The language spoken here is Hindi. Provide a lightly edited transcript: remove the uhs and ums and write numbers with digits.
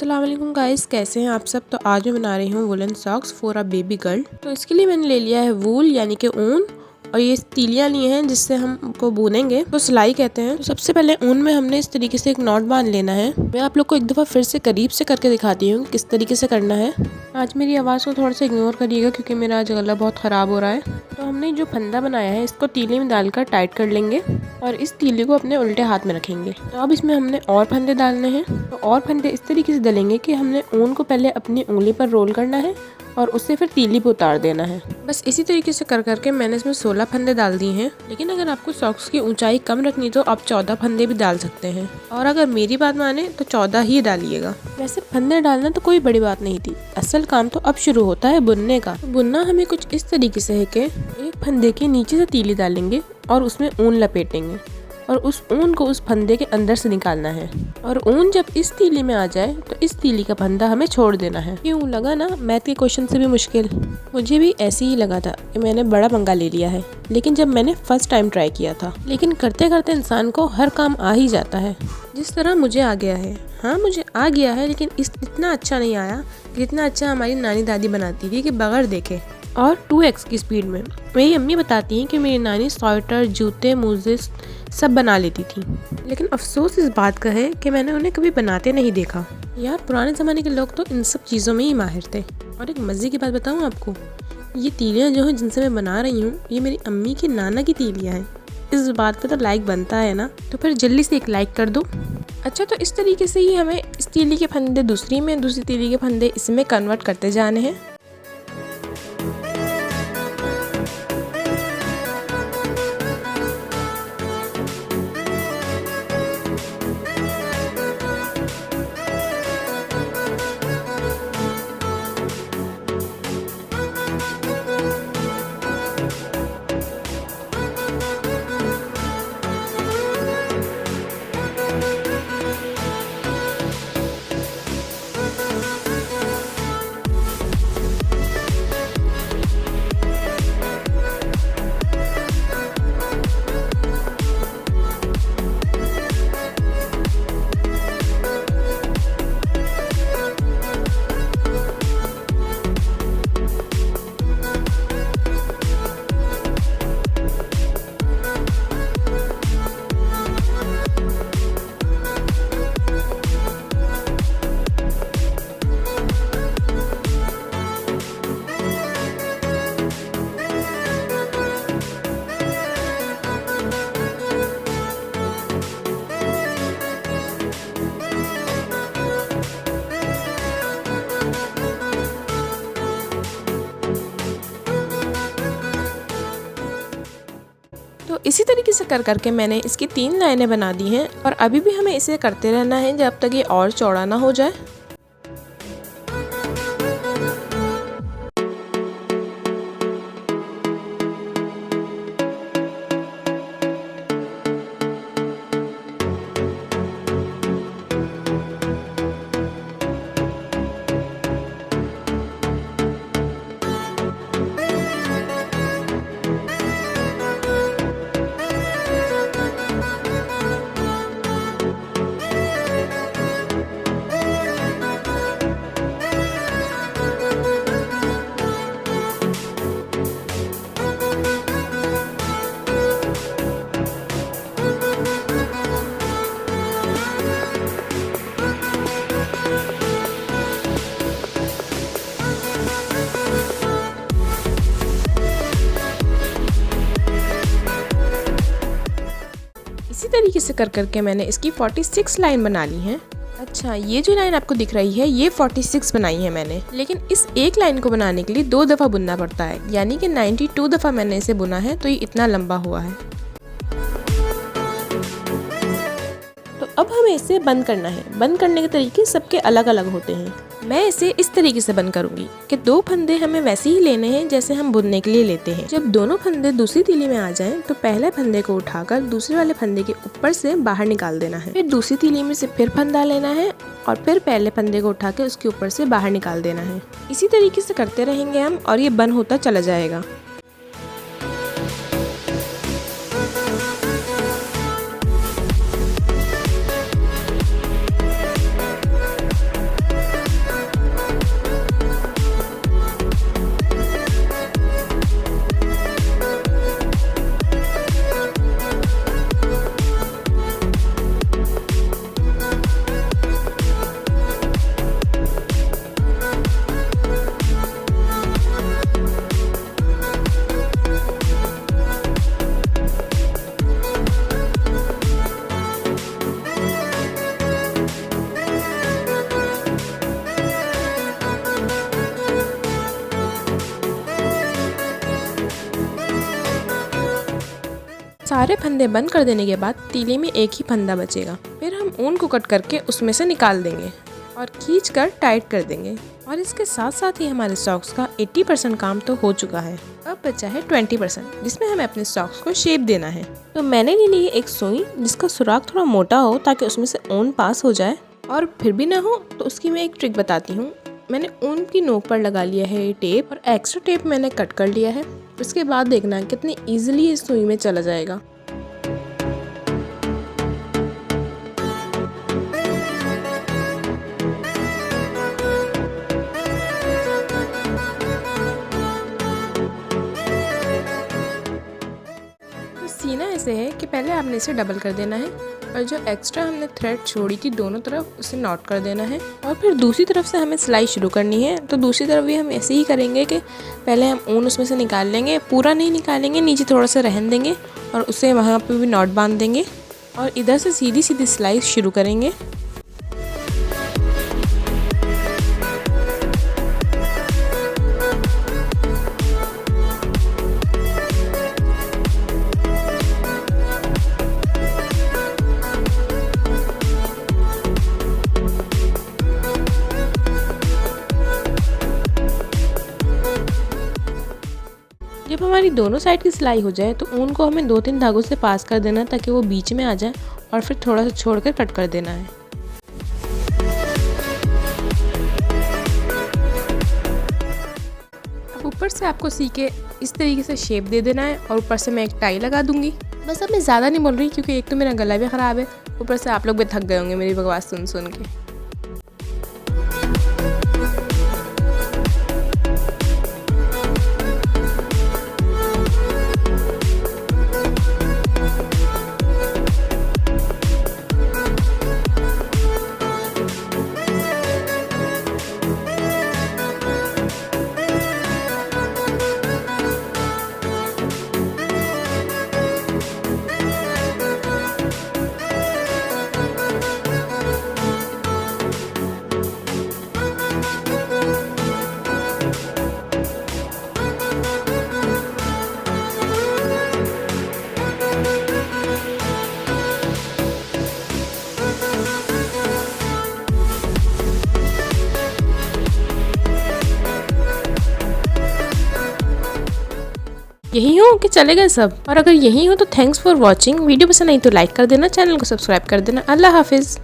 अस्सलाम वालेकुम गाइस, कैसे हैं आप सब। तो आज मैं बना रही हूँ woollen socks for a baby girl. तो इसके लिए मैंने ले लिया है वूल यानी कि ऊन, और ये तीलियां ली हैं जिससे हम उनको बुनेंगे, तो सिलाई कहते हैं। तो सबसे पहले ऊन में हमने इस तरीके से एक नॉट बांध लेना है। मैं आप लोग को एक दफ़ा फिर से करीब से करके दिखाती हूँ किस तरीके से करना है। आज मेरी आवाज़ को थोड़ा सा इग्नोर करिएगा क्योंकि मेरा आज गला बहुत ख़राब हो रहा है। तो हमने जो फंदा बनाया है इसको तीली में डालकर टाइट कर लेंगे और इस तीली को अपने उल्टे हाथ में रखेंगे। तो अब इसमें हमने और फंदे डालने हैं। तो और फंदे इस तरीके से डालेंगे कि हमने ऊन को पहले अपनी उंगली पर रोल करना है और उससे फिर तीली पे उतार देना है। बस इसी तरीके से कर करके मैंने इसमें 16 फंदे डाल दिए हैं। लेकिन अगर आपको सॉक्स की ऊंचाई कम रखनी तो आप 14 फंदे भी डाल सकते हैं, और अगर मेरी बात माने तो 14 ही डालिएगा। वैसे फंदे डालना तो कोई बड़ी बात नहीं थी, असल काम तो अब शुरू होता है बुनने का। तो बुनना हमें कुछ इस तरीके से है कि एक फंदे के नीचे से तीली डालेंगे और उसमें ऊन लपेटेंगे और उस ऊन को उस फंदे के अंदर से निकालना है। और ऊन जब इस तीली में आ जाए तो इस तीली का फंदा हमें छोड़ देना है। क्यों लगा ना मैथ के क्वेश्चन से भी मुश्किल? मुझे भी ऐसे ही लगा था कि मैंने बड़ा पंगा ले लिया है, लेकिन जब मैंने फर्स्ट टाइम ट्राई किया था। लेकिन करते करते इंसान को हर काम आ ही जाता है, जिस तरह मुझे आ गया है। हाँ मुझे आ गया है, लेकिन इतना अच्छा नहीं आया जितना अच्छा हमारी नानी दादी बनाती थी कि बगैर देखे और 2x की स्पीड में। मेरी अम्मी बताती हैं कि मेरी नानी स्वेटर, जूते, मोजे सब बना लेती थी, लेकिन अफसोस इस बात का है कि मैंने उन्हें कभी बनाते नहीं देखा। यार पुराने ज़माने के लोग तो इन सब चीज़ों में ही माहिर थे। और एक मज़े की बात बताऊँ आपको, ये तीलियाँ जो हैं जिनसे मैं बना रही हूँ ये मेरी अम्मी की नाना की तीलियाँ हैं। इस बात पे तो लाइक बनता है ना, तो फिर जल्दी से एक लाइक कर दो। अच्छा, तो इस तरीके से ही हमें इस तीली के फंदे दूसरी में, दूसरी तीली के फंदे इसमें कन्वर्ट करते जाने हैं। तो इसी तरीके से कर करके मैंने इसकी 3 लाइनें बना दी हैं, और अभी भी हमें इसे करते रहना है जब तक ये और चौड़ा ना हो जाए। इसी तरीके से कर करके मैंने इसकी 46 लाइन बना ली है। अच्छा, ये जो लाइन आपको दिख रही है ये 46 बनाई है मैंने, लेकिन इस एक लाइन को बनाने के लिए 2 दफ़ा बुनना पड़ता है, यानी कि 92 दफ़ा मैंने इसे बुना है, तो ये इतना लंबा हुआ है। तो अब हमें इसे बंद करना है। बंद करने के तरीके सबके अलग अलग होते हैं। मैं इसे इस तरीके से बंद करूंगी कि 2 फंदे हमें वैसे ही लेने हैं जैसे हम बुनने के लिए लेते हैं। जब दोनों फंदे दूसरी तीली में आ जाएं, तो पहले फंदे को उठाकर दूसरे वाले फंदे के ऊपर से बाहर निकाल देना है। फिर दूसरी तीली में से फिर फंदा लेना है और फिर पहले फंदे को उठा के उसके ऊपर से बाहर निकाल देना है। इसी तरीके से करते रहेंगे हम और ये बंद होता चला जाएगा। सारे फंदे बंद कर देने के बाद तीली में एक ही फंदा बचेगा। फिर हम ऊन को कट करके उसमें से निकाल देंगे और खींच कर टाइट कर देंगे। और इसके साथ साथ ही हमारे सॉक्स का 80% काम तो हो चुका है। अब बचा है 20% जिसमें हमें अपने सॉक्स को शेप देना है। तो मैंने ले ली एक सुई जिसका सुराख थोड़ा मोटा हो ताकि उसमें से ऊन पास हो जाए, और फिर भी ना हो तो उसकी मैं एक ट्रिक बताती हूँ। मैंने ऊन की नोक पर लगा लिया है टेप और एक्स्ट्रा टेप मैंने कट कर लिया है। उसके बाद देखना कितनी ईजिली इस सुई में चला जाएगा। तो सीना ऐसे है कि पहले आपने इसे डबल कर देना है और जो एक्स्ट्रा हमने थ्रेड छोड़ी थी दोनों तरफ उसे नॉट कर देना है। और फिर दूसरी तरफ से हमें सिलाई शुरू करनी है। तो दूसरी तरफ भी हम ऐसे ही करेंगे कि पहले हम ऊन उसमें से निकाल लेंगे, पूरा नहीं निकालेंगे, नीचे थोड़ा सा रहने देंगे और उसे वहाँ पे भी नॉट बांध देंगे और इधर से सीधी सीधी सिलाई शुरू करेंगे। जब हमारी दोनों साइड की सिलाई हो जाए तो ऊन को हमें 2-3 धागों से पास कर देना ताकि वो बीच में आ जाए और फिर थोड़ा सा छोड़कर कट कर देना है। अब ऊपर से आपको सी के इस तरीके से शेप दे देना है और ऊपर से मैं एक टाई लगा दूंगी। बस अब मैं ज़्यादा नहीं बोल रही क्योंकि एक तो मेरा गला भी ख़राब है, ऊपर से आप लोग भी थक गए होंगे मेरी बकवास सुन सुन के। यही हो कि चले गए सब? और अगर यही हो तो थैंक्स फॉर वॉचिंग। वीडियो पसंद आई तो लाइक कर देना, चैनल को सब्सक्राइब कर देना। अल्लाह हाफिज़।